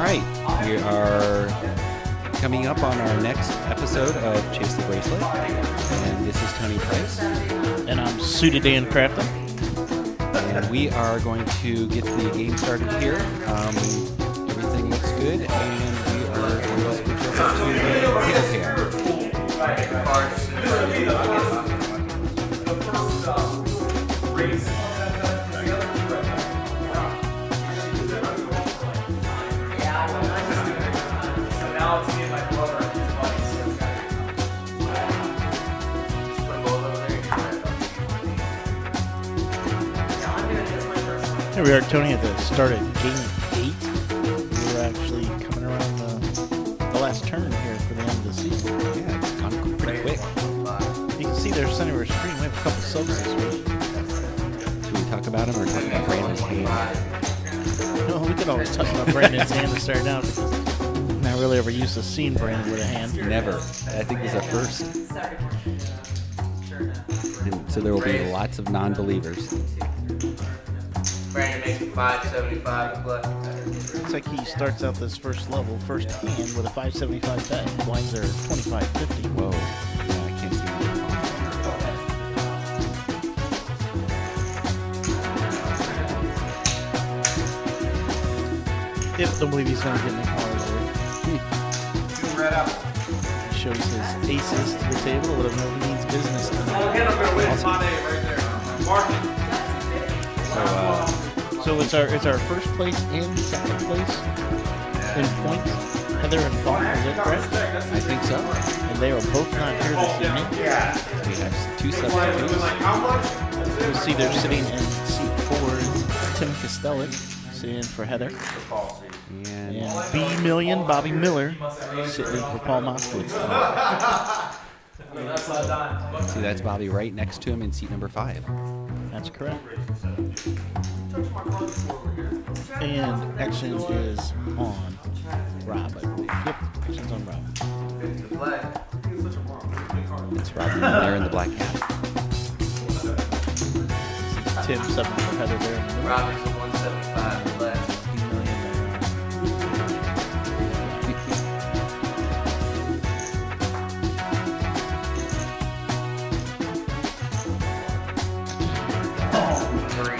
right, we are coming up on our next episode of Chase the Bracelet, and this is Tony Price. And I'm Suited Dan Crafton. And we are going to get the game started here. Everything looks good, and we are going to switch over to the table Here we are, Tony, at the start of Game 8. We're actually coming around the last turn here for the end of the season. Yeah, it's gone pretty quick. You can see they're sending our screen. We have a couple subs this week. Should we talk about him or talk about Brandon's hand? No, we could always talk about Brandon's hand to start out because I'm not really ever used to seeing Brandon with a hand. Never. I think this is a first. And so there will be lots of non-believers. Brandon makes it 575 plus. Looks like he starts out this first level, first hand, with a 575 bet. Blinds are 25.50. Whoa. Yeah, I can't see Yep, don't believe he's going to get in the car there. Right up. He shows his aces to the table. Let him know he means business tonight. I'm going to win my name right there. Mark it. So it's our first place and second place in points. Heather and Paul, is that correct? I think so. And they are both not here this evening. We have two substitutes. You'll see they're sitting in seat 4 Tim Kostelik, sitting in for Heather. And B Million, Bobby Miller, sitting in for Paul Moskowitz. See, that's Bobby right next to him in seat number 5. That's correct. And action is on Rob, I believe. Yep, action's on Rob. It's Rob there in the black hat. Tim, 7 for Heather there in the middle. Robert's at 175 left.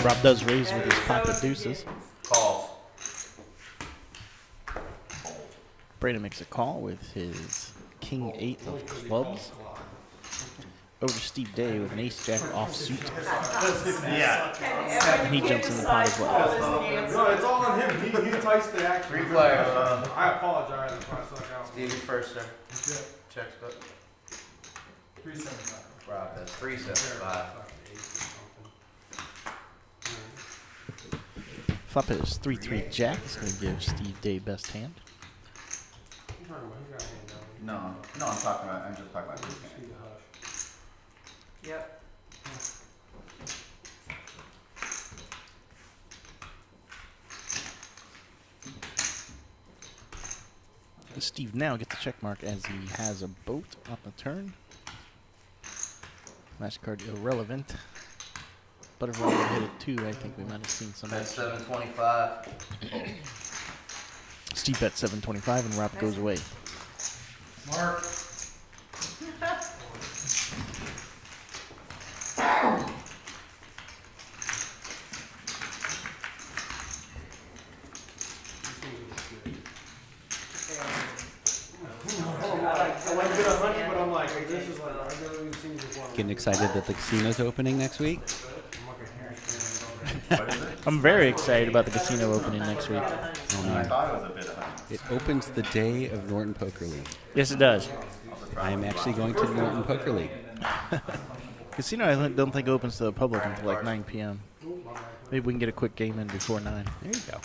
Rob does raise with his pocket deuces. Calls. Brandon makes a call with his King 8 of clubs. Over to Steve Day with an ace-jack offsuit. Yeah. And he jumps in the pot as well. No, it's all on him. He enticed the action. Three players. I apologize if I suck out. Stevie first, sir. Checks, but 375. Rob has 375. Flop is 3-3 jack. It's going to give Steve Day best hand. No, I'm just talking about this game. Yep. Steve now gets a check mark as he has a boat on the turn. Last card irrelevant. But if Rob hit it 2, I think we might have seen some That's action. 725. Steve bet 725 and Rob goes away. Mark. I like bit of honey, but I'm like, this is like, I've never even seen this before. Getting excited that the casino's opening next week. I'm very excited about the casino opening next week. I thought it was a bit of honey. It opens the day of Norton Poker League. Yes, it does. I am actually going to the Norton Poker League. Casino, I don't think opens to the public until like 9 p.m. Maybe we can get a quick game in before 9. There you go.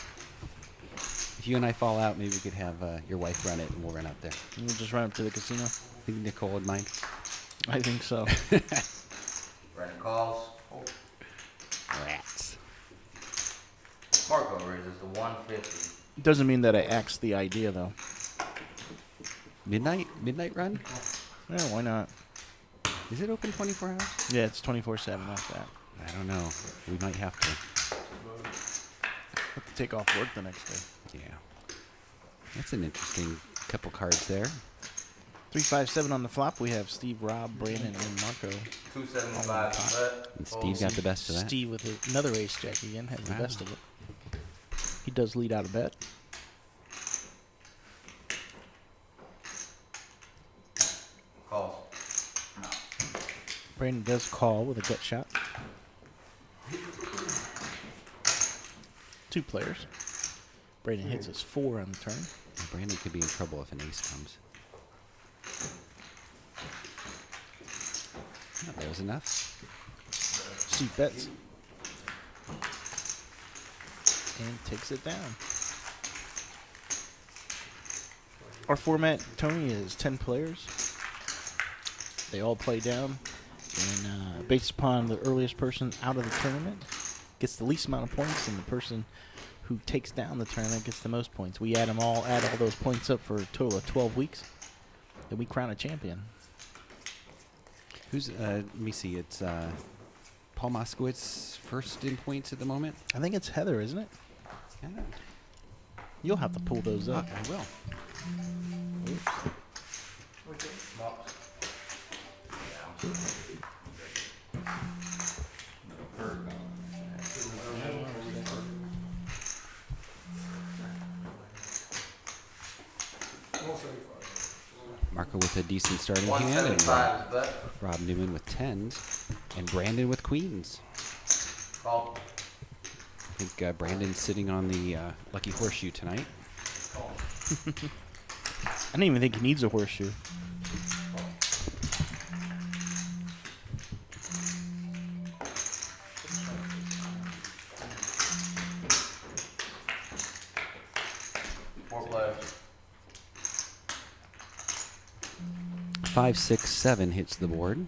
If you and I fall out, maybe we could have your wife run it and we'll run out there. We'll just run up to the casino. I think Nicole would mind. I think so. Brandon calls. Rats. Marco raises to 150. Doesn't mean that I axed the idea, though. Midnight run? Yeah, why not? Is it open 24 hours? Yeah, it's 24/7 like that. I don't know. We might have to. Have to take off work the next day. Yeah. That's an interesting couple cards there. 357 on the flop. We have Steve, Rob, Brandon, and Marco. 275 bet. And Steve got the best of that. Steve with another ace jack again has the Wow. best of it. He does lead out a bet. Calls. No. Brandon does call with a gut shot. 2 players. Brandon hits his 4 on the turn. Brandon could be in trouble if an ace comes. Oh, that was enough. Steve bets. And takes it down. Our format, Tony, is 10 players. They all play down. And based upon the earliest person out of the tournament gets the least amount of points, and the person who takes down the tournament gets the most points. We add all those points up for a total of 12 weeks. Then we crown a champion. Who's, let me see, it's Paul Moskowitz first in points at the moment? I think it's Heather, isn't it? Yeah. You'll have to pull those up. I will. Marco with a decent starting hand, and 175 bet. Rob Newman with 10s, and Brandon with queens. Call. I think Brandon's sitting on the lucky horseshoe tonight. I don't even think he needs a horseshoe. Four players. 5, 6, 7 hits the board.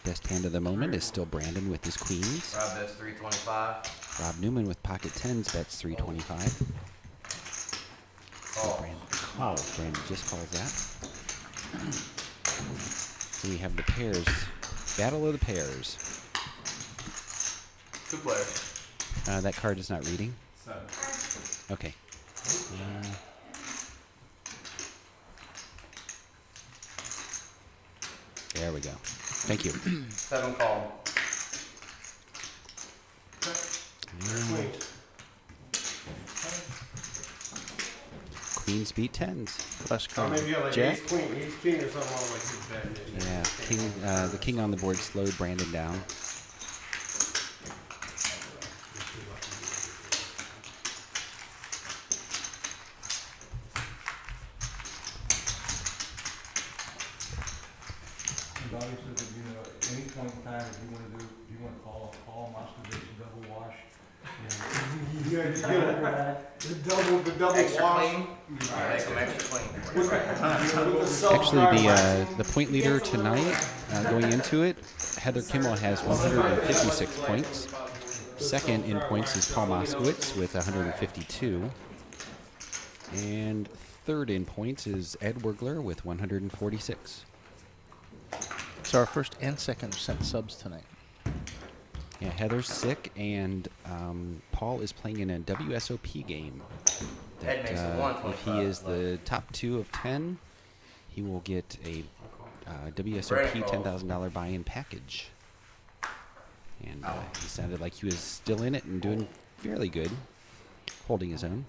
Best hand of the moment is still Brandon with his queens. Rob bets 325. Rob Newman with pocket 10s bets 325. Call. Brandon just calls that. So we have the pairs. Battle of the pairs. 2 players. That card is not reading. Okay. There we go. Thank you. 7 call. Queens beat 10s. Flush Or card. maybe you got like Jack. ace queen or something like he's betting it. Yeah, the king on the board slowed Brandon down. Bobby said that, you know, at any point in time, if you want to call Paul Moskowitz double wash, You gotta get the double Extra wash. clean. Make them extra clean. With the self-dry Actually, wax. the point leader tonight, going into it, Heather Kimmel has 156 points. Second in points is Paul Moskowitz with 152. And third in points is Ed Wergler with 146. So our first and second sent subs tonight. Yeah, Heather's sick, and Paul is playing in a WSOP game. Ed makes it If he is the top 2 of 10, he will get a WSOP $10,000 buy-in package. And he sounded like he was still in it and doing fairly good, holding his own.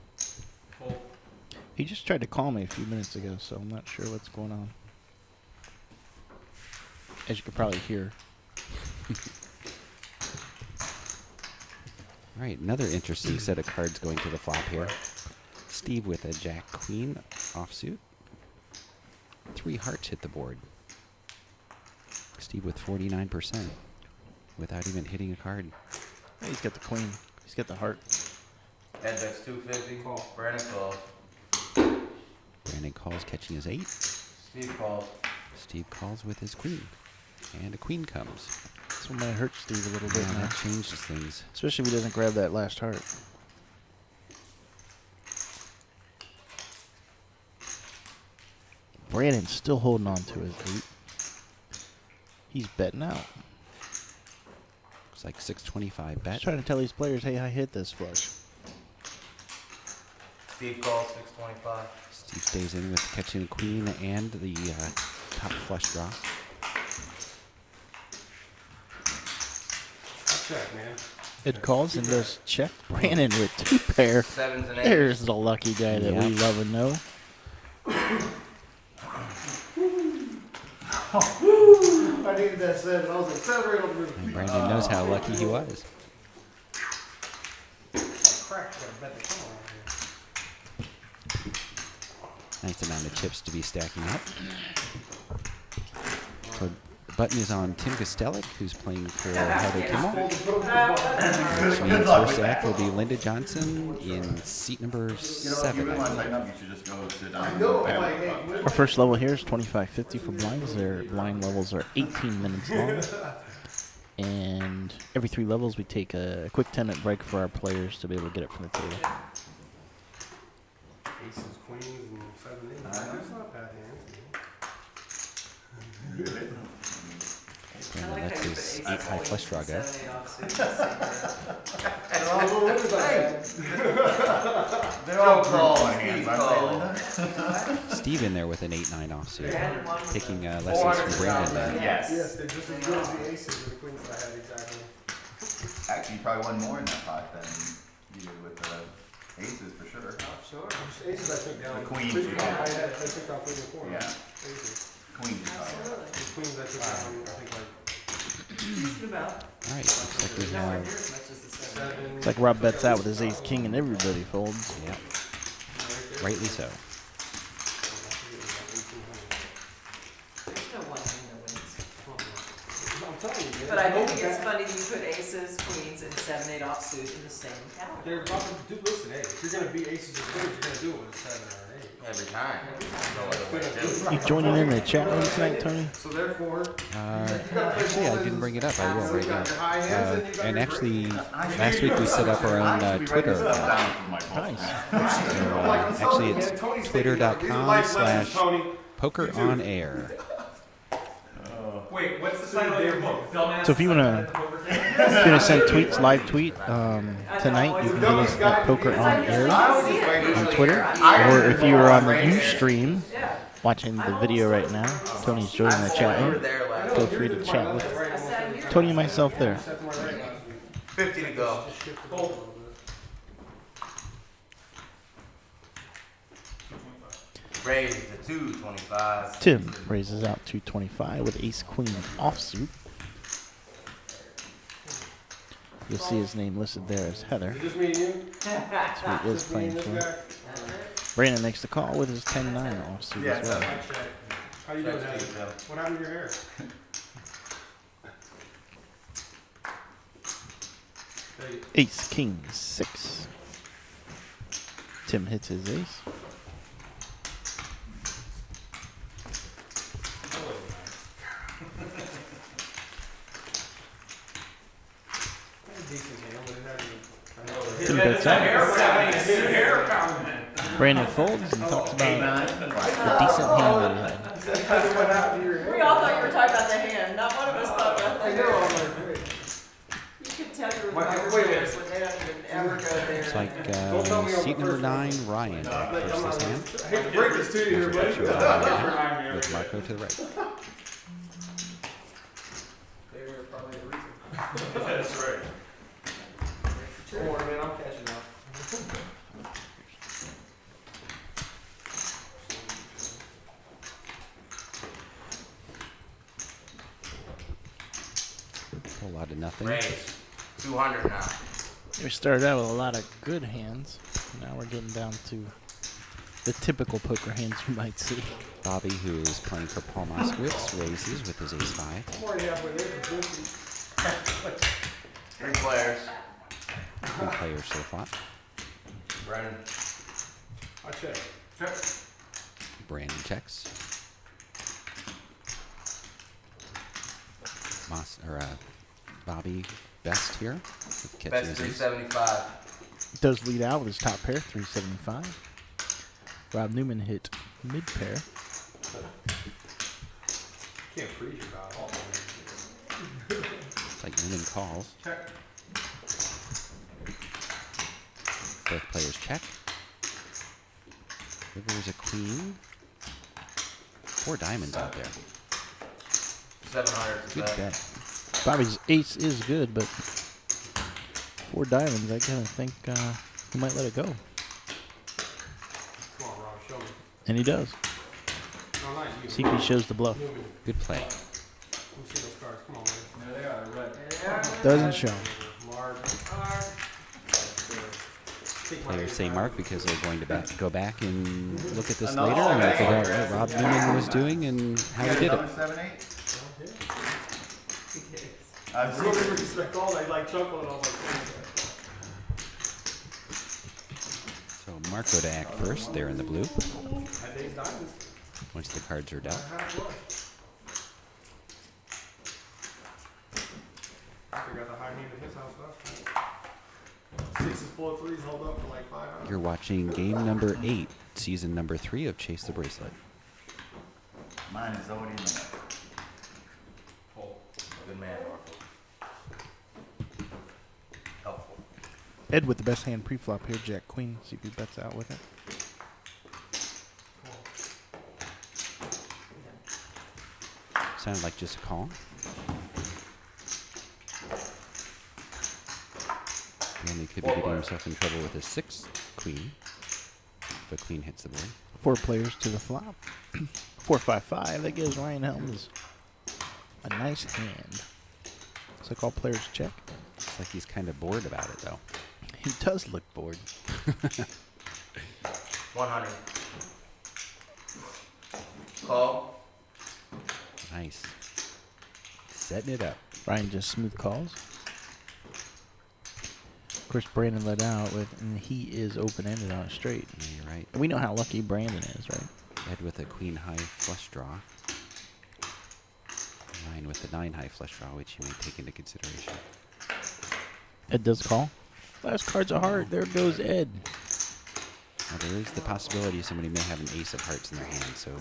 He just tried to call me a few minutes ago, so I'm not sure what's going on. As you could probably hear. All right, another interesting set of cards going to the flop here. Steve with a Jack Queen offsuit. 3 hearts hit the board. Steve with 49% without even hitting a card. Hey, he's got the queen. He's got the heart. Ed bets 250. Brandon calls. Brandon calls, catching his 8. Steve calls. Steve calls with his queen. And a queen comes. This one might hurt Steve a little bit Yeah, now. that changes things. Especially if he doesn't grab that last heart. Brandon's still holding on to his 8. He's betting out. Looks like 625 bet. He's trying to tell these players, hey, I hit this flush. Steve calls 625. Steve stays in with catching a queen and the top flush draw. Check, man. Ed calls and does check. Brandon with 2 pair. Sevens and eights. There's the lucky guy that we Yep. love and know. I needed that 7. I was like, 7 right over And Brandon knows how lucky he was. Crap, I bet they come on here. Nice amount of chips to be stacking up. So the button is on Tim Kostelic, who's playing for Heather Kimmel. Which means her stack will be Linda Johnson in seat number You know, if you 7. really I want to believe. tighten up, you should just go sit down. I know, and I'm like, bam. hey, Our first level here is 2550 for blinds. Their blind levels are 18 minutes long. And every 3 levels, we take a quick 10-minute break for our players to be able to get up from the table. Aces, queens, and 7, 8. That's not bad hands. Brandon lets his 8 high flush draw go. They're all Joe calls, my hands, Steve aren't they, calls. Linda? Steve in there with an 8-9 offsuit. Taking lessons from Brandon there. Yes. Yes, they're just as good as the aces or the queens that I had, exactly. Actually, you probably won more in that pot than you did with the aces for sure. Sure. Aces I took down. The queens Queens, you I had. took down 3 and 4. Yeah. Aces. Queens is probably. The queens I took down, I think like All right, looks like we have 7. It's like Rob bets out with his ace king and everybody folds. Yep. Rightly so. I'm telling you, man. But I do think it's funny that you put aces, queens, and 7, 8 offsuit in the same category. They're about to do, listen, hey, if you're going to beat aces and queens, you're going to do it with a 7 or an 8. Every time. No other way to do it. You joining in the chat room tonight, Tony? So therefore, Actually, I didn't bring it up. I will right now. high hands and you got And your actually, last week we set up our own Twitter account. Nice. So, actually, it's twitter.com/pokeronair. Wait, what's the title of your book? Dumbass. So if you wanna send tweets, live tweet tonight, you can hit us at Poker on Air on Twitter, or if you are on the Ustream watching the video right now, Tony's joining the chat We were room. there last Feel week. free to chat with I sat here. Tony and myself there. 50 to go. Raise to 225. Tim raises out 225 with ace queen offsuit. You'll see his name listed there as Heather. Just me and you? That's who he is Just me playing and this for. guy? Brandon makes the call with his 10-9 offsuit as well. How you doing, Check, Adam? Steve, yeah. What happened to your hair? Hey, Ace king 6. Tim hits his ace. decent hand, but it had Tim bets out. Brandon folds and talks about the decent hand that he had. what happened to your hair? We all thought you were talking about the hand. Not one of us thought about the I know, hair. I'm like, wait. You can tell you were Wait, the wait a players when they don't even ever go there. Looks like Don't tell me on seat the number first 9, Ryan, back Like, I'm first not, this hand. I hate to break this to you here, buddy. With Marco to the right. They were probably the reason. That's right. Don't worry, man, I'm catching up. A lot of nothing. Raise. 200 now. We started out with a lot of good hands. Now we're getting down to the typical poker hands you might see. Bobby, who is playing for Paul Moskowitz, raises with his ace-5. I'm already halfway there for Justin. 3 players. 3 players so far. Brennan. I check. Brandon checks. Bobby best here. With catching Best his ace. 375. Does lead out with his top pair, 375. Rob Newman hit mid pair. Can't freeze your valve. It's like Newman calls. Check. Both players check. River's a queen. 4 diamonds out there. 700 is Good back. bet. Bobby's ace is good, but 4 diamonds, I kind of think he might let it go. Come on, Rob, show me. And he does. No, not you. CP shows the bluff. Move me. Good play. Let me see those cards. Come on, man. There they are, red. Doesn't show. Mark. Take my Players ace say out. Mark because they're going to go back and look at this Another later and okay. figure out what Rob Newman was doing and how he did it. 7-8? I really respect all that. Like chuckling. I was like, So Marco to act first there in the blue I think diamonds. once the cards are dealt. I forgot the high hand in his house last night. 6s, 4 3s held up for like 5 hours. You're watching game number 8, season number 3 of Chase the Bracelet. Mine is already in the net. Good man, Marco. Helpful. Ed with the best hand pre-flop here, Jack Queen. See if he bets out with it. Sounded like just a call. And he could be getting himself in trouble with his 6th queen. If a queen hits the board. 4 players to the flop. 4-5-5. That gives Ryan Helms a nice hand. Looks like all players check. Looks like he's kind of bored about it though. He does look bored. 100. Call. Nice. Setting it up. Ryan just smooth calls. Of course, Brandon let out with, and he is open-ended on a straight. Yeah, you're right. And we know how lucky Brandon is, right? Ed with a queen high flush draw. Ryan with the 9 high flush draw, which you may take into consideration. Ed does call. Last cards are hard. There goes Ed. Now, there is the possibility somebody may have an ace of hearts in their hand, so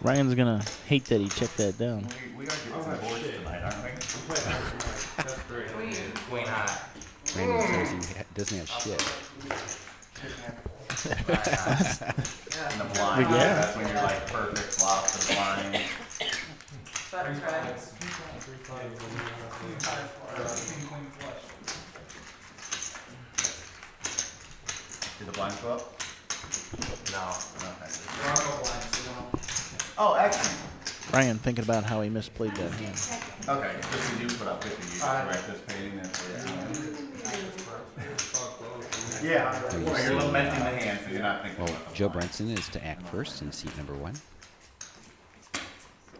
Ryan's gonna hate that he checked that down. We are getting some boards tonight, aren't we? That's great. Queen high. Brandon says he doesn't have shit. In the blind, Yeah. that's when you're like perfect flop to the blind. Button try. Did the blinds go up? No. Okay. Oh, excellent. Ryan thinking about how he misplayed that hand. Okay, just because you put up 50, you correct this painting. Yeah, So you you're see, lamenting the hand, so you're not thinking well, about the Joe blind. Brenson is to act first in seat number 1.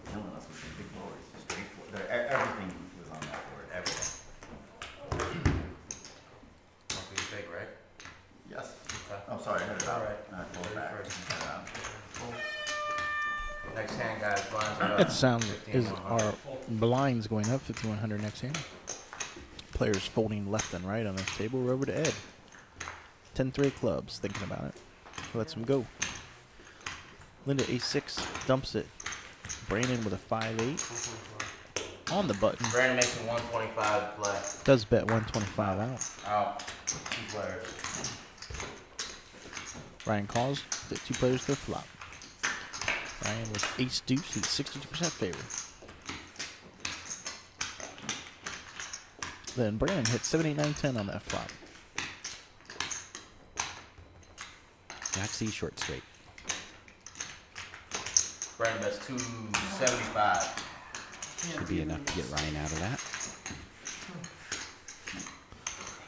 Killing us with some big boards. Straightforward. Everything was on that board. Everything. Must be big, right? Yes. Okay. Oh, sorry, I had it out. Alright. Pull it back. First. Had it out. Next hand, guys. Blinds are up. That sounds is 15,100. our blinds going up 5,100 next hand. Players folding left and right on this table. We're over to Ed. 10-3 clubs, thinking about it. Lets him go. Linda ace-6 dumps it. Brandon with a 5-8 on the button. Brandon makes a 125 play. Does bet 125 out. Out. 2 players. Ryan calls. The 2 players to the flop. Ryan with ace-deuce. He's 62% favorite. Then Brandon hits 7, 8, 9, 10 on that flop. Yahtzee short straight. Brandon bets 275. Should be enough to get Ryan out of that.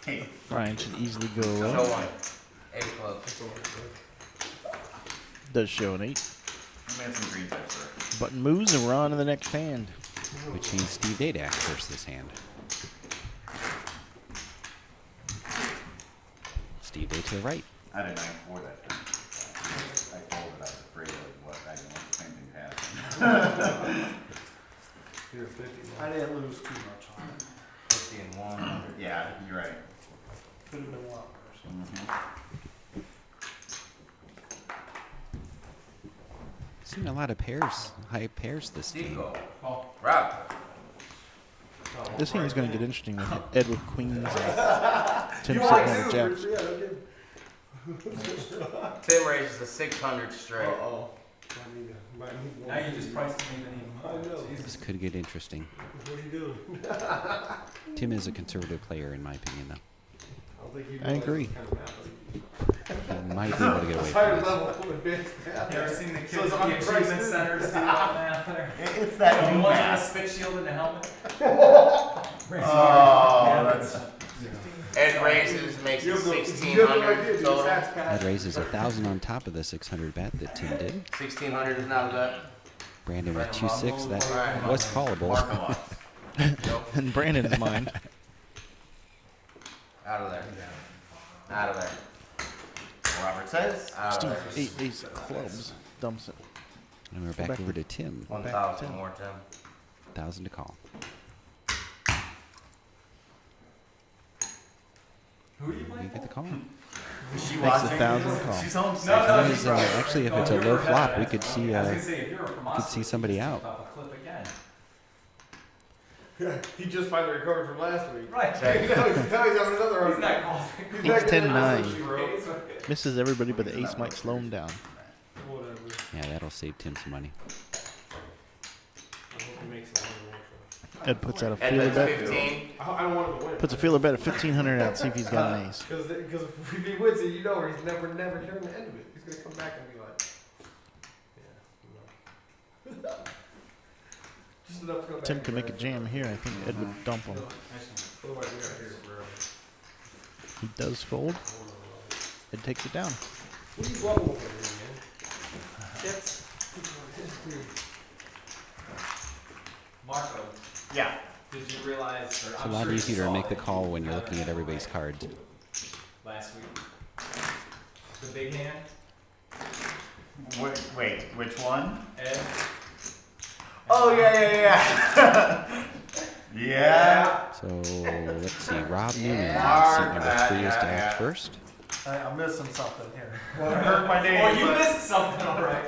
Hey, Ryan should easily go Show away. 1. 8 clubs. Does show an 8. we had some green chips, sir. Button moves and we're on to the next hand. Which means Steve Day to act first this hand. Steve Day to the right. I had a 9-4 that time. I folded. I was afraid of what I didn't want the same thing to happen. You're 50. I didn't lose too much on it. 50 and 100. Yeah, you're right. Could have been a lot worse. Seen a lot of pairs, high pairs this game. Dico. Rob. This hand's going to get interesting with Ed with queens and Tim sitting there with jacks. Tim raises the 600 straight. Uh-oh. Might need one. Now you just priced me even I more. know. Jesus. This could get interesting. What are you doing? Tim is a conservative player, in my opinion, though. I don't think you I agree. Kind of math. He might be able to get away Higher from this. level advanced math. You ever seen the kids So it's at the unpriced, achievement isn't it? centers do that math there? It's that The new ones on the math. spit shield and the helmet? Oh, that's. Ed raises, makes You it have no- you 1,600 have no idea, dude. total. That's That bad. raises 1,000 on top of the 600 bet that Tim did. 1,600 is now good. Brandon with Right, I'm 2-6. on. That Alright. was callable. Mark 'em off. In Brandon's mind. Out of there. Out of there. Robert says. Out Steve, of there. ace clubs. Dumps it. And we're back over to Tim. 1,000 more, Tim. 1,000 to call. Who are you You playing get the for? call. Is she Makes a watching? 1,000 call. She's home. That is, actually, if it's a low flop, we could see I was gonna say, if you were from could see Austin, somebody you just out. jumped off a cliff again. He just finally recovered from last week. Right. now he's having another He's not calling. He's Ace back 10 in the 9. house, she wrote. Misses everybody, but the ace might slow him down. Whatever. Yeah, that'll save Tim some money. I hope he makes it on the workshop. Ed puts out a Ed feeler bets bet. 15. I don't want him to win. Puts a feeler bet of 1,500 out. See if he's got an ace. Because if he wins it, you know he's never hearing the end of it. He's gonna come back and be like, yeah, no. Just enough to go back. Tim and could make a correct. jam here. I think Ed would dump him. Otherwise, we gotta hear it forever. He does fold. Hold on. Ed takes it down. What are you bluffing with here, Chips. man? Marco, Yeah. did you realize, or It's a I'm lot sure you easier to saw make the that call you when you're had looking at a everybody's hand cards. last week? The big hand, Wait, which one? Ed? Oh, yeah. Yeah. So let's see. Rob Newman, Mark seat number that, 3 is to yeah, act yeah. first. I'm missing something here. Well, it hurt my name. Oh, you but- missed something, all right.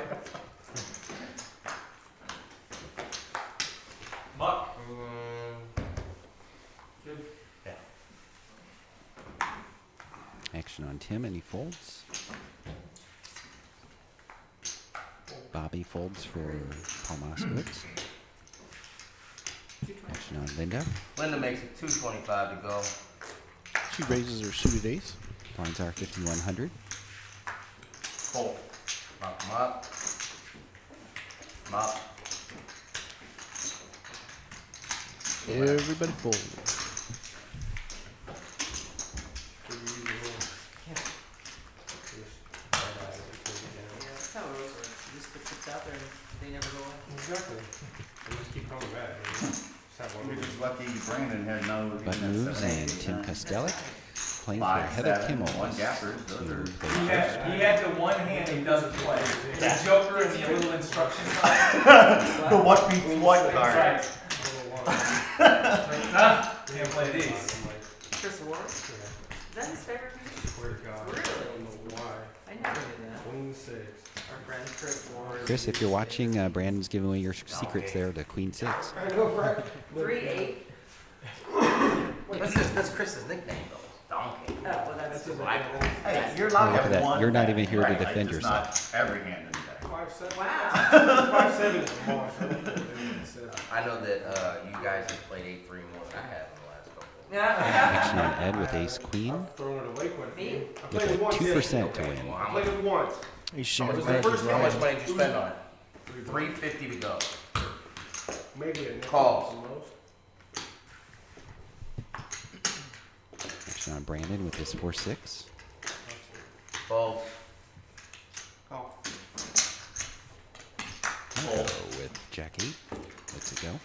Muck. Action on Tim, and he folds. Bobby folds for Paul Moskowitz. Action on Linda. Linda makes it 225 to go. She raises her suited ace. Blinds are 5,100. Fold. Knock him up. Up. Everybody folds. Yeah, that's how it always works. You just put chips out there and they never go away. Exactly. They just keep coming back. Just have one We're meeting. just lucky Brandon had no. Button moves, and Tim Costellic playing for 5, Heather 7, Kimmel. one gappers. Those to are. play He first. had the one hand he doesn't play. The Joker and the little instruction card. The what beats what That's card. right. Ah, can't play these. Chris Ward? Is that his favorite music? Swear to God. Really? I don't know why. I never knew that. Queen 6. Our friend Chris Ward. Chris, if you're watching, Brandon's giving away your secrets there to Queen 6. I know, right? 3-8. That's Chris's nickname though. Donkey. Oh, well, that's That's I- Hey, you're allowed Oh, to look at have that. one. You're not bet, even here to right, defend just yourself. Not every hand in the deck. 5-7. Wow. 5-7 is March. I don't know what they said. I know that you guys have played 8-3 more than I have in the last couple. Yeah. Action on Ed with Ace Queen. I've thrown it away quite a Me? few. I With played a it once. 2% to Okay, win. well, I how played much, it once. He's how sharing much, back his how much ride. money did you spend on it? 3 $350 to go. Maybe a nickel Calls. at the most. Action on Brandon with his 4-6. Fold. Oh. Hello with Jack 8. Let's it go.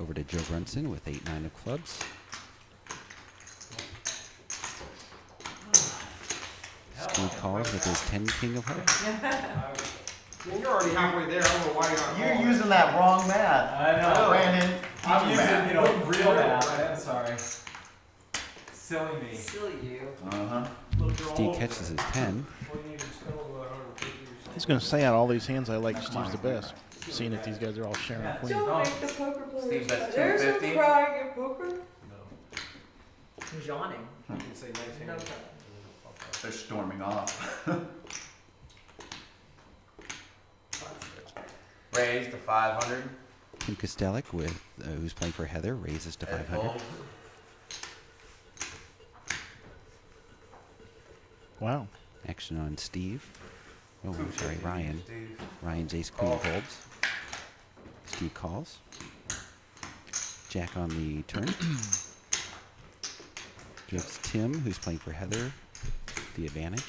Over to Joe Brunson with 8-9 of clubs. Steve calls with his 10-king of hearts. I mean, you're already halfway there. I don't know why you're not You're calling. using that wrong math. I know. Brandon, I'm teach using, math. you know, real math. I'm sorry. Silly me. Silly you. Uh-huh. Steve catches his 10. All you need is spell about 150 or something. He's going to say out all these hands I like Steve's the best. Seeing that these guys are all sharing a queen. Don't make the poker players. Steve's at There's no 250. crying at poker. No. Yawning. You can say 19. No crying. They're storming off. Raise to 500. Tim Kostelik, with who's playing for Heather, raises to Head 500. fold. Wow. Action on Steve. Oh, I'm sorry, Ryan. Steve. Ryan's ace queen Call. folds. Steve calls. Jack on the turn. Gives Tim, who's playing for Heather, the advantage.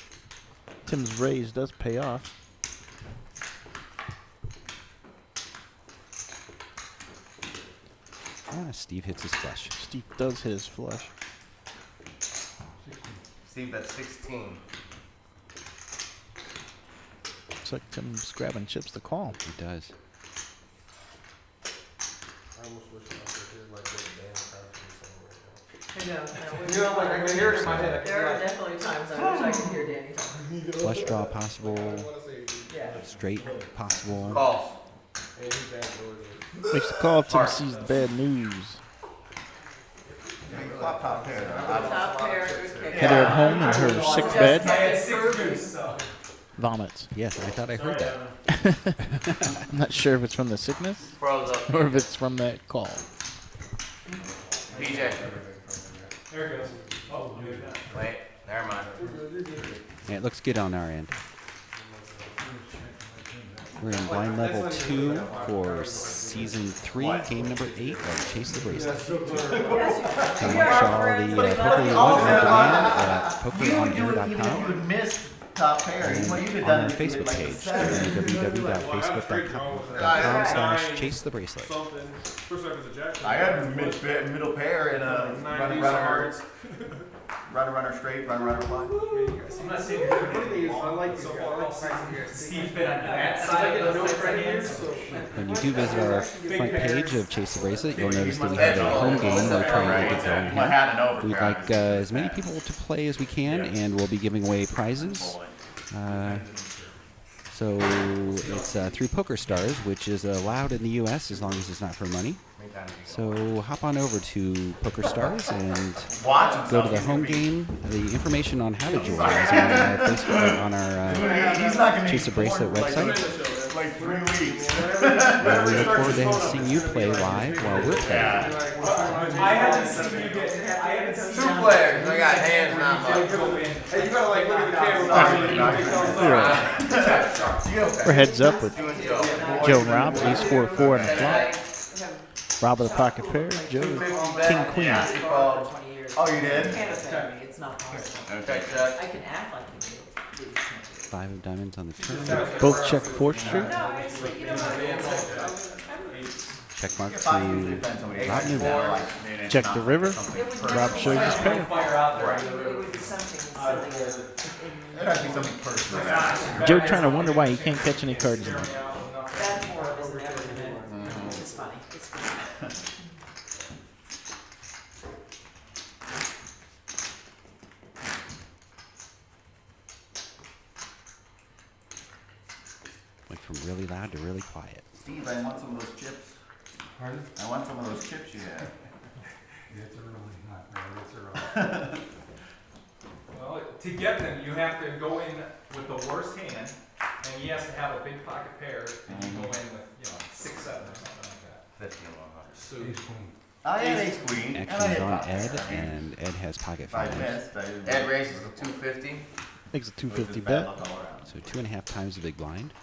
Tim's raise does pay off. Steve hits his flush. Steve does hit his flush. Steve, that's 16. Looks like Tim's grabbing chips to call. He does. I almost wish I could hear like the dance cartoon somewhere. I know. You know, like I can hear it in my head. There are definitely times I wish I could hear Danny talk. Flush draw possible. I want to say, Yeah. Straight possible. Calls. hey, he's bad boys. Makes the call if Tim sees the bad news. Flop top pair. Top pair, good kick. Heather at home in her sick Just bed. had 6 deuce, so. Vomits. Yes, I thought I heard that. I'm not sure if it's from the sickness Froze up. or if it's from that call. PJ. There it goes. Oh, good. Wait, never mind. Yeah, it looks good on our end. We're in blind level 2 for season 3, game number 8 of Chase the Bracelet. Yes, And you watch are all friends, the but poker you want on demand at pokeronair.com would miss top pair. and on our Facebook page, www.facebook.com/Chase the Bracelet. Something. First time as a jack. I had a middle pair and a 90s runner, hearts. runner straight, runner fly. I'm not saying The funny thing is, I like so these far. guys. Steve's been on that I side get of a the note fence right again, here, so. so. When you do visit our front page of Chase the Bracelet, you'll notice that we have a home game we're trying to get going My here. hat and over. We'd like as many people to play as we can, and we'll be giving away prizes. So it's through Poker Stars, which is allowed in the U.S. as long as it's not for money. So hop on over to Poker Stars and go to the home game. The information on how to join is on our Facebook, on our Chase the Bracelet website. Like 3 weeks. And we look forward to seeing you play live while we're playing. I haven't seen you get. I haven't seen 2 players. I got hands not much. Hey, you gotta like look at the camera. We're heads up with Joe and Rob, ace 4-4 on the flop. Rob with a pocket pair, Joe with king queen. For 20 years. Oh, you did? You can't offend me, it's not possible. Okay, check. I can act like you do. 5 of diamonds on the turn. Both check 4th Street. No, it's, you know what? Check mark to Rob Newman. Check the river. Rob shows his pair. fire out there. It would be something silly. It has to be something personal. Joe trying to wonder why he can't catch any cards in there. That form is never gonna, it's funny, it's funny. Went from really loud to really quiet. Steve, I want some of those chips. Pardon? I want some of those chips you have. It's early, not early, it's early. Well, to get them, you have to go in with the worst hand, and he has to have a big pocket pair, and you go in with, 6-7 or something like that. 50 and 100. Ace queen. I had ace queen. and I Action's had on pocket Ed, pair. and Ed has pocket If I fives. missed, I didn't. Ed raises to 250. Makes a It was 250 just bad bet. luck all around. So 2.5 times the big blind.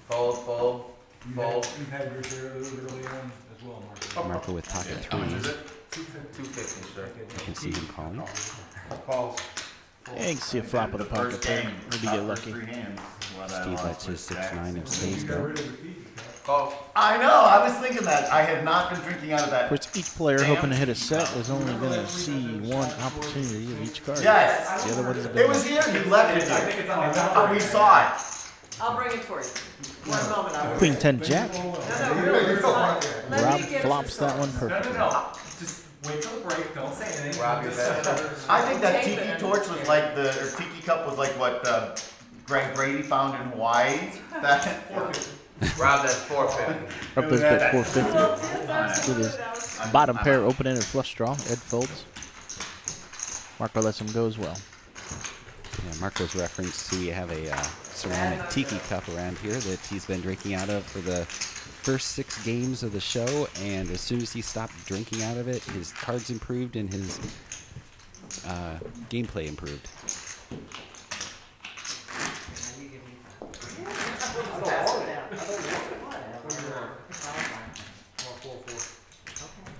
Fold, fold, fold. You've had your share of those early on as well, Mark. Marco with pocket How much is threes. it? 250, sir. You can see him calling. Calls. Yeah, you can see a flop with a pocket First pair. game, Maybe top get first lucky. 3 hands, what I Steve lost lets his was 6-9 jacks. of spades You got go. rid of the feet, you got. Calls. I know, I was thinking that. I had not been drinking out of Of that. course, each player hoping to hit a set is only going to see one opportunity of each card. Yes, The other one's a it bit was here, you left it I here. think it's on the We saw it. I'll bring it for you. One moment, I'll. Queen 10 Jack. No, really, it's fine. Let Rob me get flops you that one No, perfectly. no. Just wait till the break, don't say anything. Rob, your Just- bet. I think that Tape tiki it. torch was like or tiki cup was like what Greg Brady found in Hawaii. That Rob, that's 450. Up his bet 450 Well, that's with his bottom pair open-ended flush draw. Ed folds. Marco lets him go as well. Yeah, Marco's referenced we have a ceramic tiki cup around here that he's been drinking out of for the first 6 games of the show, and as soon as he stopped drinking out of it, his cards improved and his gameplay improved.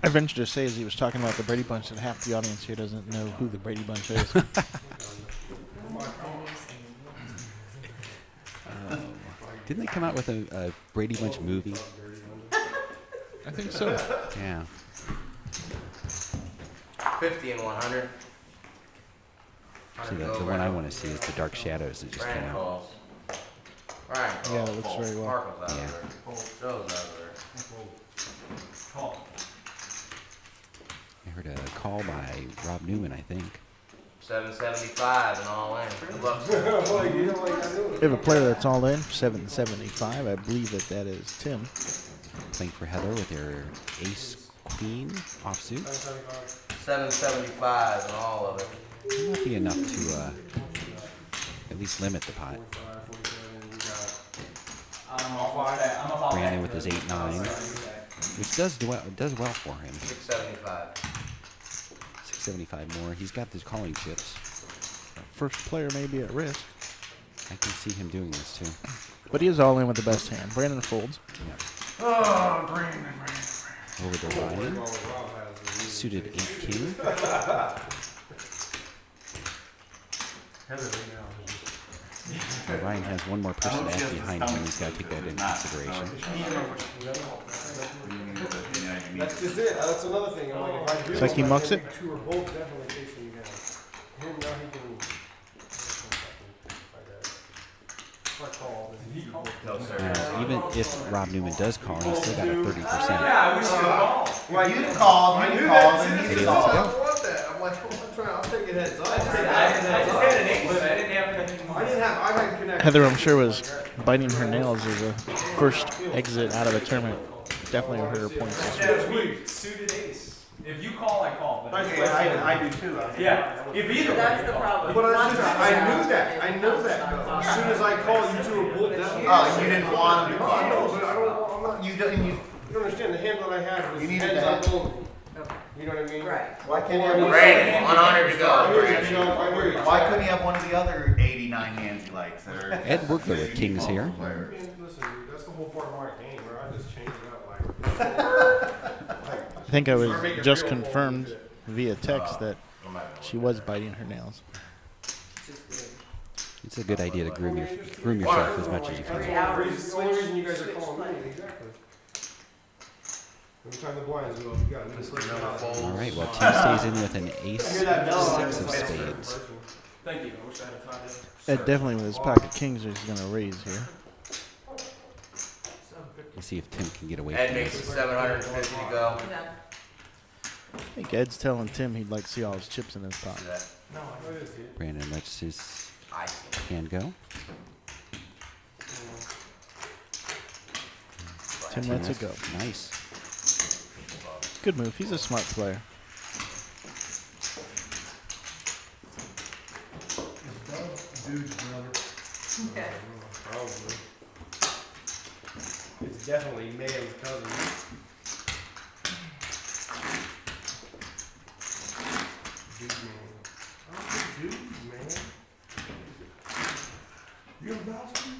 I venture to say, as he was talking about the Brady Bunch, that half the audience here doesn't know who the Brady Bunch is. Didn't they come out with a Brady Bunch movie? I think so. Yeah. 50 and 100. See, the one I want to see is the Dark Shadows that just came Brandon out. calls. Ryan calls. Yeah, it looks very well. Marco's out Yeah. of there. Joe's out of there. Call. I heard a call by Rob Newman, I think. 775 and all in. Good luck. Like, you know, like I do We have a player that's all in, 775. I believe that is Tim. Playing for Heather with her ace queen offsuit. 775 and all of it. That might be enough to at least limit the pot. Brandon with his 8-9, which does well for him. 675. 675 more. He's got these calling chips. First player may be at risk, I can see him doing this too. but he is all in with the best hand. Brandon folds. Oh, Brandon. Over to Ryan. Suited 8-king. Ryan has one more person to add behind him. He's got to take that into consideration. That's just it. That's another thing. I'm like, if I do, It's like he mucks it. Two are both definitely facing down. Him now he can. If I call, then he calls. No, sir. Even if Rob Newman does call, he's still got a 30%. Yeah, I wish you called. Well, you called, I you knew called, that. and See, he this is called. why I don't want that. I'm like, I'll take your heads off. I just had an 8, but I didn't have anything. I didn't have. I had connected. Heather, I'm sure, was biting her nails as a first exit out of the tournament. Definitely hurt her points this week. Yeah, suited ace. If you call, I call. But I do too. yeah, if either That's way the call. problem. But One I knew person that. I knew that. Though. As soon as I called, you two were both down. Oh, you didn't want him to No, I know, call. but I don't. I'm not. You don't, you, You don't understand. The hand that I had was You needed heads that. up only. Okay. You know what I mean? Right. why can't you have one? Brandon, 100 to I go. hear you, Brandon. Joe. I hear you. Why couldn't he have one of the other 89 hands he likes that are? Ed Workler with kings here. Man, listen, dude, that's the whole part of my game, where I just change it up. Like, I think I was just confirmed via text that she was biting her nails. It's a good idea to groom yourself as much as you Every can. hour you the only reason you guys are switch calling play. me, exactly. Every time the blinds go up, you got to This is number 4. All right, well, Tim stays in with an ace, 6 of spades. Thank you. I wish I had a time. Ed definitely with his pocket kings is going to raise here. Let's see if Tim can get away Ed from makes it this. 750 to go. Yeah. I think Ed's telling Tim he'd like to see all his chips in his See pocket. that? No, I know this, dude. Brandon lets his I see. hand go. Tim lets it go. Nice. Good move. He's a smart player. Okay. Probably. It's definitely Mayo's cousin. Dude, man. Oh, dude, man. You're a bastard?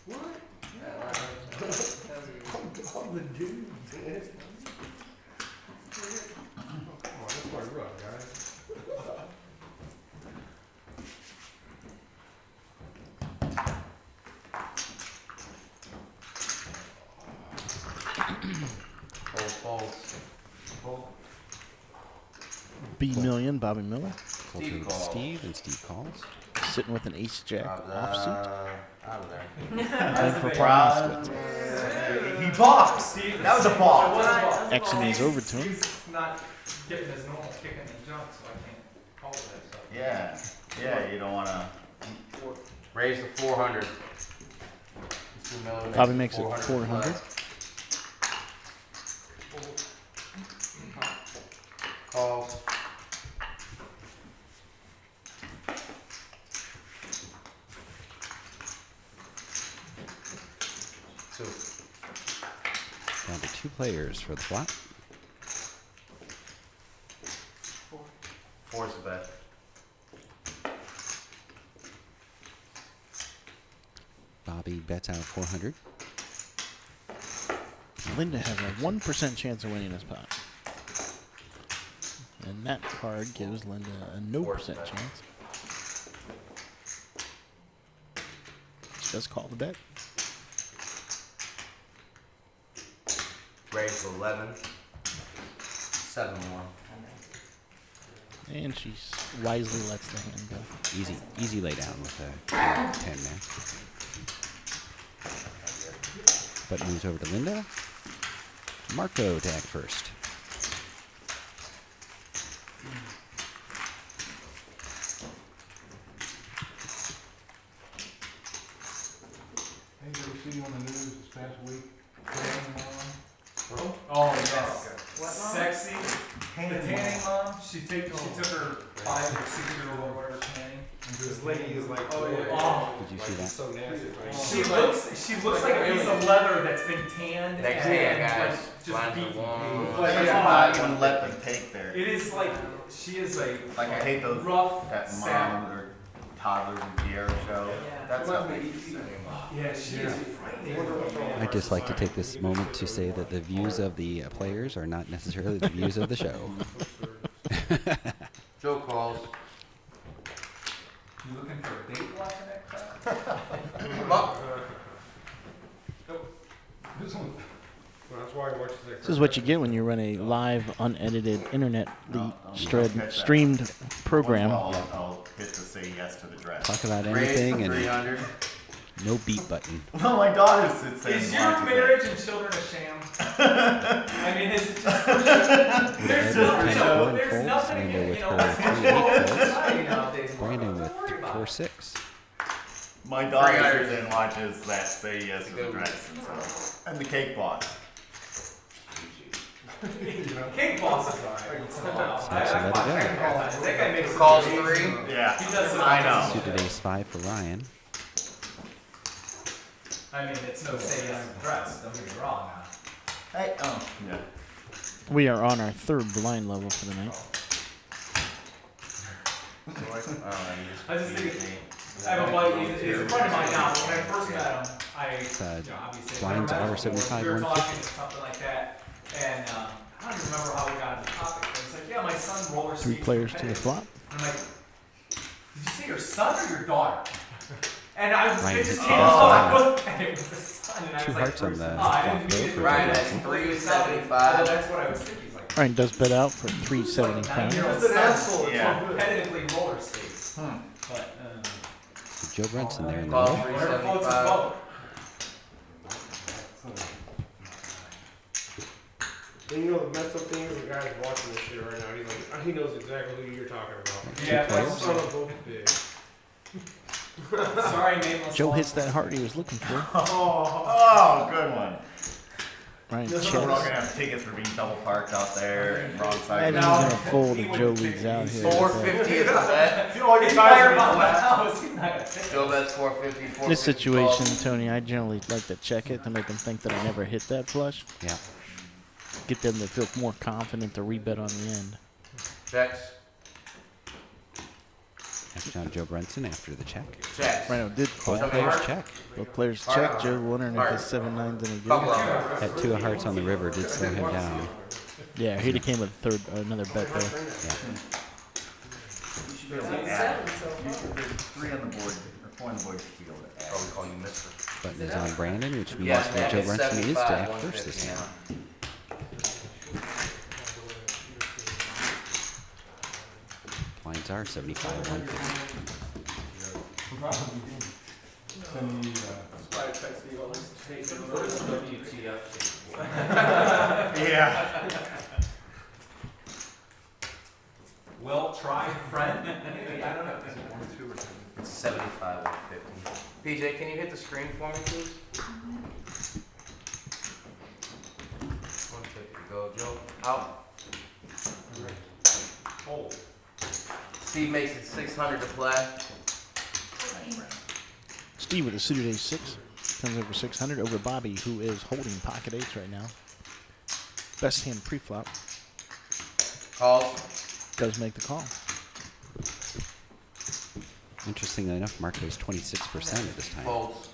What? I'm the dude, man. Oh, come on, that's my rug, guys. Fold. B million, Bobby Miller, Pull through to Steve, and Steve calls. sitting with an ace jack offsuit. Out of there. Playing for Paul Moskowitz. He balks. That was a balk. Xing these over to him. He's not getting his normal kick in the junk, so I can't call it that stuff. Yeah, yeah, you don't wanna. Raise to 400. Bobby makes it 400. Calls. players for the flop. Four's the bet. Bobby bets out 400. Linda has a 1% chance of winning this pot. And that card gives Linda a no percent chance. She does call the bet. Raise 11. 7 more. And she wisely lets the hand go. Easy lay down with a 10 there. But moves over to Linda. Marco to act first. Hey, did you see on the news this past week? Oh, yes. What mom? Sexy. The tanning mom. She took her 5 or 6 year old or whatever tanning. This lady is like, Oh, Did you see that? so nasty. Right? she looks like a piece of leather that's been tanned Next and day, guys. like, just Lines are beaten. long. Like, I wouldn't let them take their. It is like she is a Like I hate those rough that sap. mom or toddlers and Sierra show. Yeah. That's not the easy. Yeah, she is frightening. I'd just like to take this moment to say that the views of the players are not necessarily the views of the show. Joe calls. You looking for a date watching that crap? This one, Well, that's why he watches that. This is what you get when you run a live, unedited, streamed program. I'll hit to say yes to the dress. Talk about Raise anything and 300. no beat button. Well, my daughter sits there Is and your watches marriage and children a sham? I mean, is it just there's Ed with nothing, 10-4 and there's folds, nothing, Linda with you know, her that's 3-8 folds, society nowadays. Brandon with Don't worry about it. 4-6. My daughter 300. sits there and watches that say yes to the dress. And the cake boss. Cake boss is alright. So let it go. That guy makes Calls some 3. Yeah, He does some I know. Suited ace-5 for Ryan. I mean, it's no say yes to dress. Don't get me wrong. Hey, oh, yeah. We are on our 3rd blind level for the night. I just think I have a buddy. He's a friend of mine now. When I first met him, obviously blinds I are met him. 75, We were 150. talking something like that, and I don't even remember how we got on the topic. But it's like, yeah, my son roller skates. 3 players to the competitive. flop. And I'm like, did you say your son or your daughter? And I was Ryan it just hits came the up, ball. I looked and it was the son, and I Two was like, hearts on the I didn't flop mean it though for right. Ryan Brandon. at Completely 375. Well, that's what I was thinking. He's like, Ryan does bet out for he's like 375. 9-year-old He's an son asshole. It's Yeah. all good. competitively roller skates. But, Joe Brunson there in the Call middle. whatever floats his 375. boat. And you know the messed up thing is the guy's watching this shit right now. He's like, he knows exactly who you're talking about. Yeah, players. Son of a bitch. sorry, nameless. Joe one. hits that heart he was looking for. Oh, good one. Ryan We're all checks. gonna have tickets for being double parked out there and wrong side. Imagine No. he's gonna fold He if Joe wouldn't leads pick out me. here. 450 is the bet. See all your He's guys fired are about my flat. house. He's not gonna pick Joe me. bets 450. 450 This situation, calls. Tony, I generally like to check it to make them think that I never hit that flush. Yeah. Get them to feel more confident to rebet on the end. Checks. Action on Joe Brunson after the check. Checks. Rhino did call. Both players check. Both players check. Joe wondering if his 7-9's any Couple good. of them. That 2 of hearts on the river did slow him down. Yeah, he'd have came with another bet there. Yeah. You should be able to That's add. 7 so far. There's 3 on the board, or 4 on the board, you should be able to add. Oh, we call you Mister. Button is on Brandon, which means Yeah, that Joe it's Brunson is to 75, act first this 150 time. now. Blinds are 75, 150. send me, Yeah. Well tried, friend. Maybe, I don't know. 75, 150. PJ, can you hit the screen for me, please? 150. Go, Joe. Out. Hold. Steve makes it 600 to play. Steve with a suited ace 6 comes over 600 over Bobby, who is holding pocket 8s right now. Best hand pre-flop. Calls. Does make the call. Interestingly enough, Marco's 26% at this time. Folds.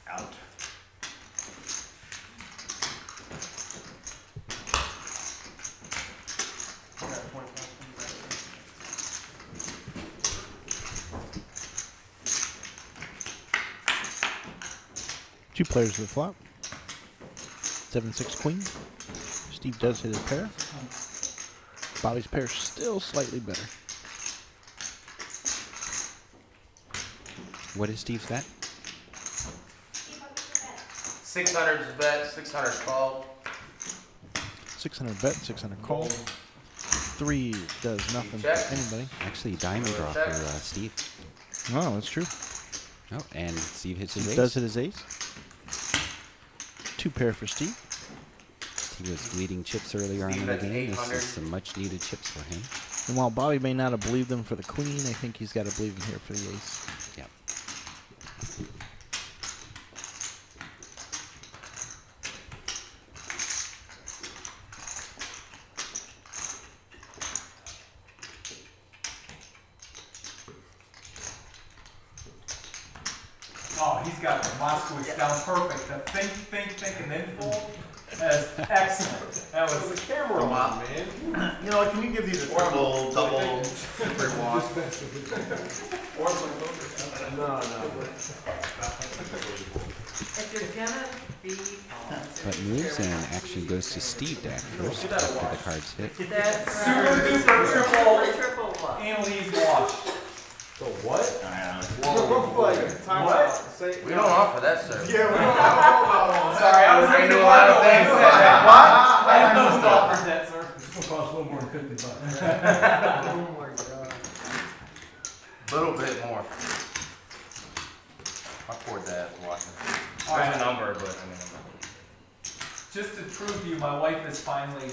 Out. Two players to the flop. 7-6 queen. Steve does hit his pair. Bobby's pair still slightly better. What is Steve's bet? 600 is bet, 600 call. 600 bet, 600 call. 3 does nothing Check. for anybody. Actually, diamond draw for Steve. Oh, that's true. Oh, and Steve hits his Steve ace. does hit his ace. 2 pair for Steve. He was leading chips earlier on Steve, in the that's game. This 800. is some much needed chips for him. And while Bobby may not have believed him for the queen, I think he's got to believe him here for the ace. Yep. Oh, he's got the Moskowitz down perfect. The think, and then fold. That's excellent. That was The camera on, man. You know what, can you give these a triple, double, super wash? No. If you're gonna be positive. But moves and action goes to Steve to act first after the cards hit. That's super duper triple what? Annalise wash. So what? Whoa. Like, time What? out. Say, We don't offer that service. Yeah, we don't know about Sorry, I was I thinking knew a a lot lot of of things. things. I almost offered that service. It's gonna cost a little more than $50. Oh my god. Little bit more. I'll afford that watching. All right. There's a number, but I mean. Just to prove to you, my wife has finally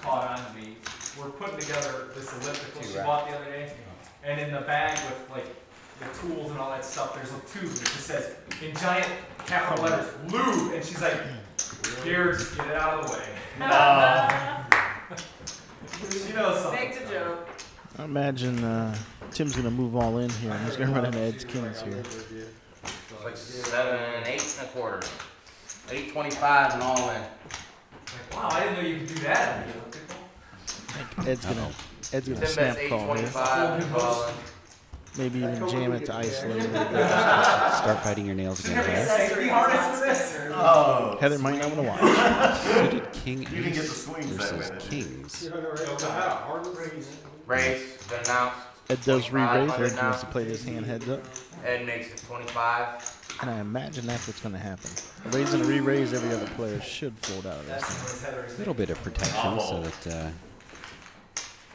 caught on to me. We're putting together this elliptical she Right. bought the other day, and in the bag with like the tools and all that stuff, there's a tube that just says in giant capital letters "lube," and she's like, "Here, just get it out of the way." She knows something. Make the joke. I imagine Tim's going to move all in here, and he's going to run into Ed's Kings here. It's like 7 and 8 and a quarter. 825 and all in. Like, wow, I didn't know you could do that on the elliptical. I think Ed's gonna Tim snap bets call here. 825 and all in. Maybe even jam it to isolate it. Start biting your nails again. Heather. Safety harness for this. Oh. Heather might not want to watch. Suited king You didn't get the ace swings that versus way, then. kings. Raise, been announced. Ed does 25, re-raise. 100 Ed wants to now. play this hand heads up. Ed makes it 25. And I imagine that's what's going to happen. A raise and a re-raise, every other player should fold out of this thing. That's Heather's A little bit of protection so that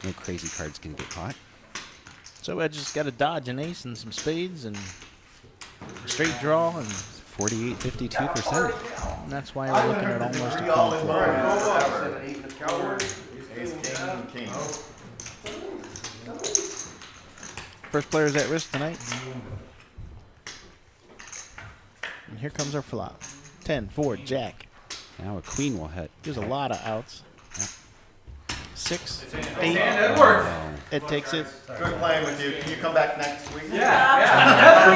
no crazy cards can get caught. So Ed just got to dodge an ace and some spades and a straight draw, and 48.52%. that's why we're looking at almost a Three all call in flop. one. 7, 8 and a quarter. Ace, king, king. First player's at risk tonight. And here comes our flop. 10, 4, jack. Now a queen will hit. There's a lot of outs. 6, And 8. it worked. Ed takes it. Good playing with you. Can you come back next week? Yeah. Heather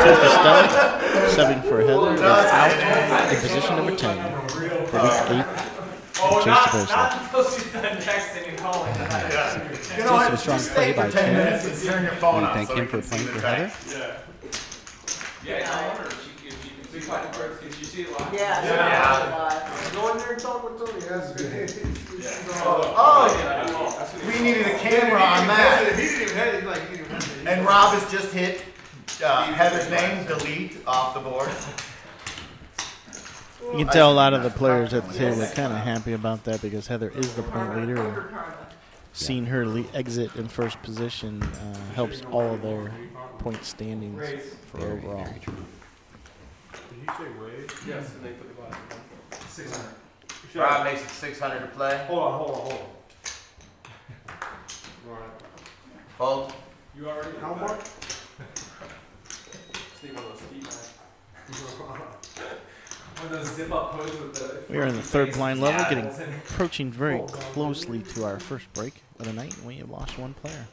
Take the stomach. 7 for Heather. That's out. In position number 10. For week 8. Oh, Chase not Versa. until she's done texting and calling. You know what? Just a strong Just play stay by for 10 Tim. minutes and turn your phone We off thank so him we for can see playing the for text. Heather. Yeah, I wonder if she could did you see it live? Yeah. Yeah. Go in there and talk with Tony. Oh, we needed a camera on that. He didn't even have it. Like, he didn't even have it. And Rob has just hit Heather's name, delete, off the board. You can tell a lot of the players at the table are kind of happy about that because Heather is the point leader, and seeing her exit in first position helps all of their point standings for Very, overall. very true. Did you say Ray? Yes, and they put the glass on. 600. Rob makes it 600 to play. Hold on. Fold. You already. How much? Steve, one of those ski masks. One of those zip up hoods with the. We are in the funky third faces blind and level, getting apples in it. approaching very closely to our first break of the night. We have lost one player.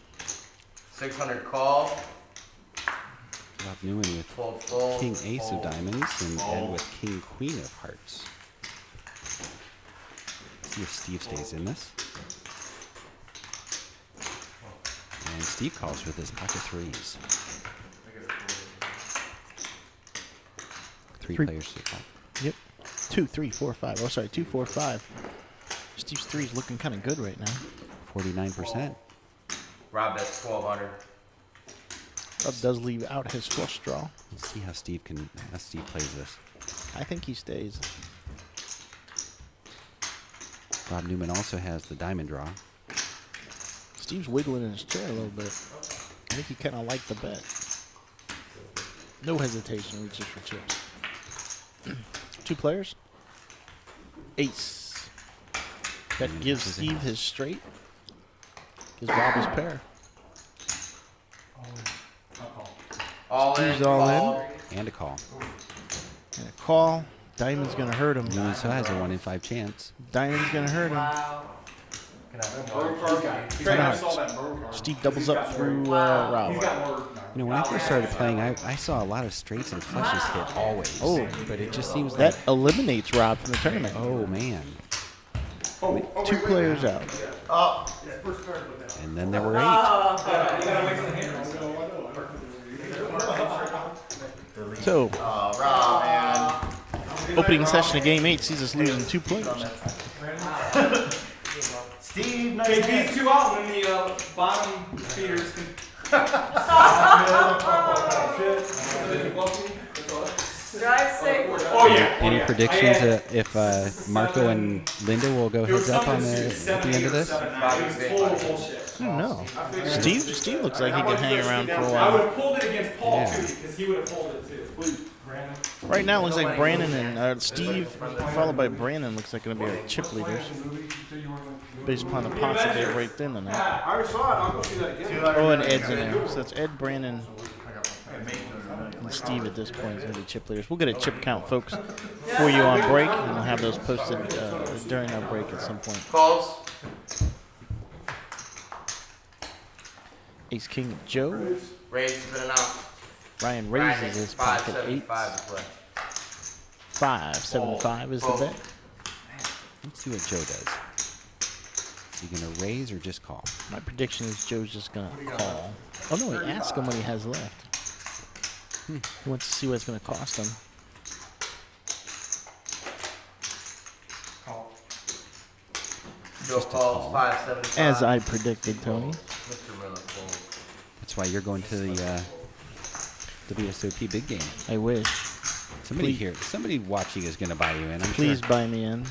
600 call. Rob Newman with Fold. King Ace of fold. Diamonds and Ed Fold. with King Queen of Hearts. See if Steve stays in this. And Steve calls with his pocket threes. Three players to call. Yep. 2, 3, 4, 5. Oh, sorry, 2, 4, 5. Steve's 3 is looking kind of good right now. 49%. Rob, that's 1200. Rob does leave out his flush draw. Let's see how Steve plays this. I think he stays. Rob Newman also has the diamond draw. Steve's wiggling in his chair a little bit. I think he kind of liked the bet. No hesitation, reaches for chips. 2 players. Ace. That And gives this is Steve ace. his straight. Gives Rob his pair. All in. Steve's all call. And a call. And a call. Diamond's going to hurt him. Newman still has a 1 in 5 chance. Diamond's going to hurt him. Wow. Can I have Burn more? card. Trey, I hearts. saw that burn card. Steve doubles up through Wow. Rob. He's got more. You know, when I first started playing, I saw a lot of straights and flushes hit always. Oh. But it just seems That like, eliminates Rob from the tournament. oh man. 2 players out. And then there were 8. You gotta wait till the hand rolls. So, Rob, man. opening session of Game 8 sees us losing 2 players. Steve, nice Take hit. these two out when the bottom feeders can. Drive safe. Oh yeah. Any predictions if Marco and Linda will go heads up on the at the end of this? I don't know. Steve looks like he can hang around for a I would while. have pulled it against Paul Yeah. too, because he would have pulled it too. Brandon. Right now, it looks like Brandon and Steve, followed by Brandon, looks like going to be our chip leaders. Based upon the pots that they've raked in tonight. I already saw it. I'll go see that again. Oh, and Ed's in there. So that's Ed, Brandon, and Steve at this point is going to be chip leaders. We'll get a chip count, folks, for you on break, and we'll have those posted during our break at some point. Calls. Ace King Joe. Raise has been announced. Ryan Ryan raises makes his pocket 575 eights. to play. 575 is the bet. Let's see what Joe does. Is he going to raise or just call? My prediction is Joe's just going to call. Oh, no, he asked him what he has left. He wants to see what it's going to cost him. Joe calls 575. As I predicted, Tony. Mr. Miller folds. That's why you're going to the WSOP big game. I wish. Somebody Please. here, somebody watching is going to buy you in, I'm Please sure. buy me in.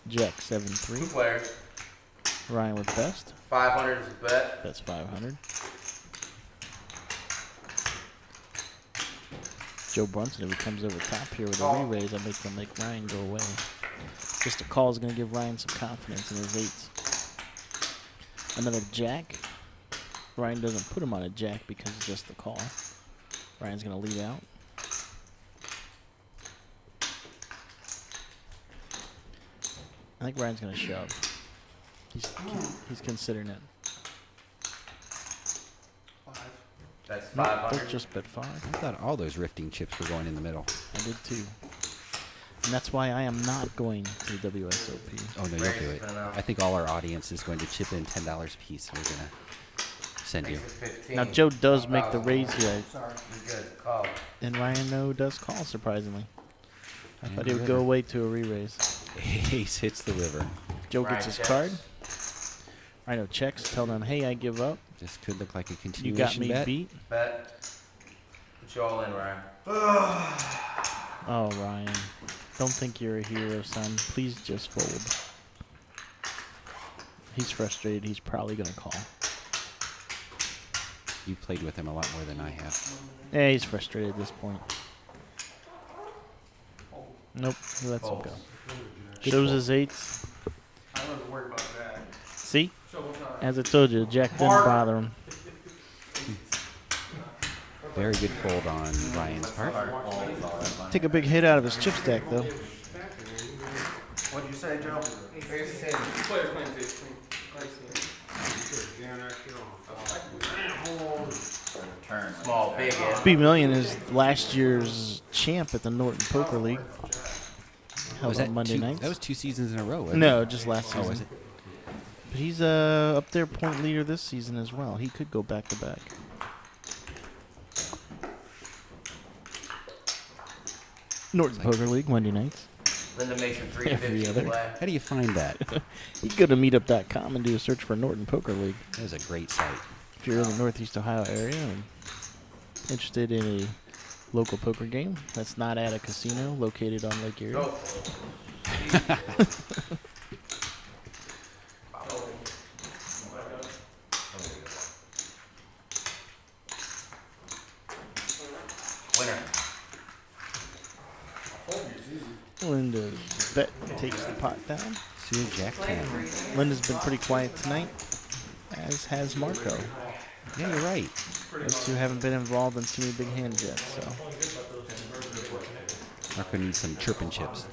Jack 7-3. 2 players. Ryan with best. 500 is a bet. That's 500. Joe Brunson, if he comes over top here with a re-raise, I think he'll make Ryan go away. Just a call is going to give Ryan some confidence in his eights. Another jack. Ryan doesn't put him on a jack because it's just the call. Ryan's going to lead out. I think Ryan's going to shove. He's considering it. That's Nope, 500. Vic just bet 5. I thought all those rifting chips were going in the middle. I did too. And that's why I am not going to the WSOP. Oh, no, you'll do it. I think all our audience is going to chip in $10 a piece. We're going to send you. Makes it 15. Now, Joe does make the raise here, You're good. Call. and Ryan, no, does call, surprisingly. I And thought the he would go river. away to a re-raise. Ace hits the river. Joe Ryan gets his checks. card. Rhino checks, tell them, hey, I give up. This could look like a You continuation got me bet. beat. Bet. Put you all in, Ryan. Oh, Ryan. Don't think you're a hero, son. Please just fold. He's frustrated. He's probably going to call. You've played with him a lot more than I have. Yeah, he's frustrated at this point. Nope, he lets him go. Shows his eights. I don't have to worry about that. See? As I told you, Jack didn't bother him. Very good fold on Ryan's part. Take a big hit out of his chip stack, though. What'd you say, Joe? Players playing ace queen. Turn. Small, big, yeah. B Million is last year's champ at the Norton Poker League. Held Was that on Monday two, nights. That was 2 seasons in a row, wasn't No, it? just last season. Oh, was it? But he's up there point leader this season as well. He could go back to back. Norton Poker League Monday nights. Linda makes your Every 350 other. play. How do you find that? You can go to meetup.com and do a search for Norton Poker League. That is a great site. If you're in the Northeast Ohio area and interested in a local poker game that's not at a casino located on Lake Erie. Go. Winner. Linda's bet takes the pot down. Suited Jack 10. Linda's been pretty quiet tonight, as has Marco. Yeah, you're right. Those two haven't been involved in too many big hands yet, so Marco needs some chirping chips.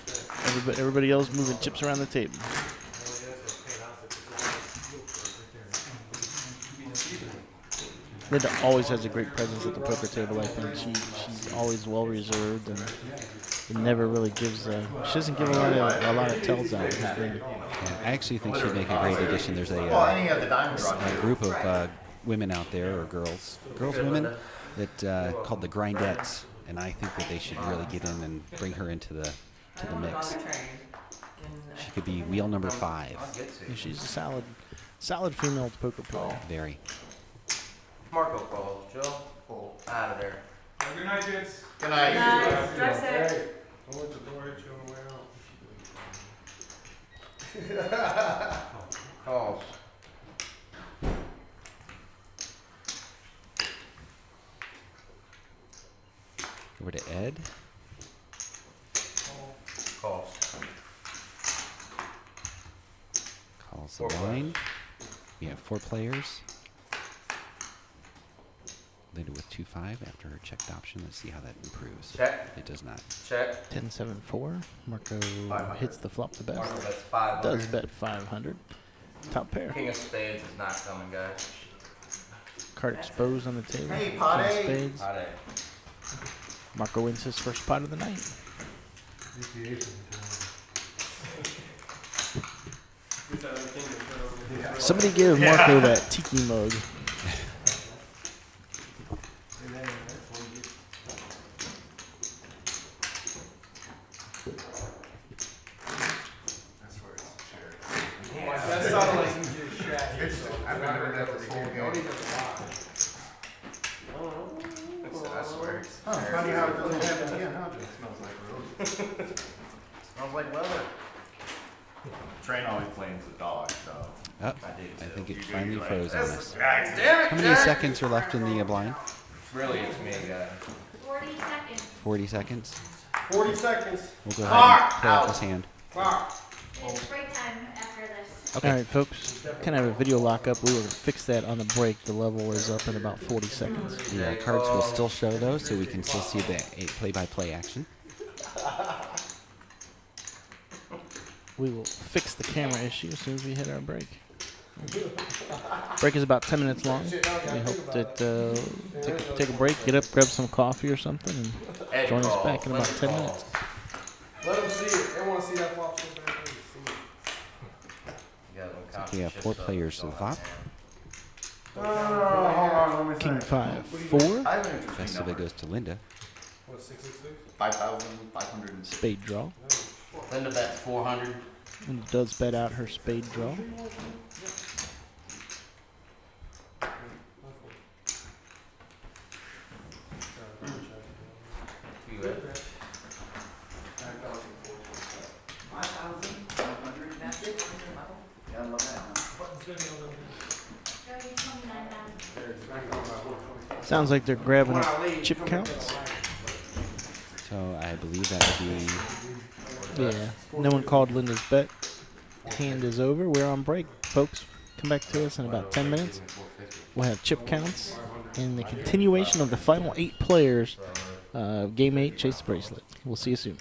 everybody else moving chips around the table. Linda always has a great presence at the poker table. I think she's always well reserved and never really gives. She doesn't give a lot of tells out. Yeah, I actually think she'd make a great addition. There's Well, any of the diamond a group of women out there, or women, that called the Grindettes, and I think that they should really get in and bring her into the mix. She could be wheel number 5. Yeah, she's a solid female poker player. Very. Marco calls. Joe, out of there. Good night, kids. Good night. Nice. Drive safe. Don't let the door hit you on the way out. Calls. Over to Ed. Calls. Calls the line. We have 4 players. Linda with 2-5 after her checked option. Let's see how that improves. Check. It does not. Check. 10-7-4. Marco 500. hits the flop the Marco best. bets 500. Does bet 500. Top pair. King of spades is not coming, guys. Card exposed on the table. Hey, King pot of eight. spades. Out of there. Marco wins his first pot of the night. Somebody give Marco that tiki mug. That sounded like you just shat yourself. I've never heard that this whole game. I swear. Funny how it doesn't happen again, huh? It smells like roses. Smells like leather. Train always blames the dog, so. Oh, I think it finally froze on us. Damn How many seconds are left in the blind? Really, it's me, guys. 40 seconds. 40 seconds. 40 seconds. We'll go ahead and play out this hand. Clock. It's break time after this. Okay. All right, folks. Kind of have a video lockup. We will fix that on the break. The level is up in about 40 seconds. The cards will still show though, so we can still see the play-by-play action. We will fix the camera issue as soon as we hit our break. Break is about 10 minutes long. We hope that take a break, get up, grab some coffee or something, and join us back in about 10 minutes. Let them see it. They want to see that flop so bad. We have 4 players to the flop. Hold on, let me King think. 5-4. I have an interesting Best of it number. goes to Linda. What, 666? 5,500. Spade draw. Linda bets 400. And does bet out her spade draw. You bet. 5,500. That's it. Yeah, I love that, huh? Thirty, 29,000. Sounds like they're grabbing up chip counts. So I believe that would be Yeah. No one called Linda's bet. Hand is over. We're on break, folks. Come back to us in about 10 minutes. We'll have chip counts and the continuation of the final 8 players of Game 8 Chase the Bracelet. We'll see you soon.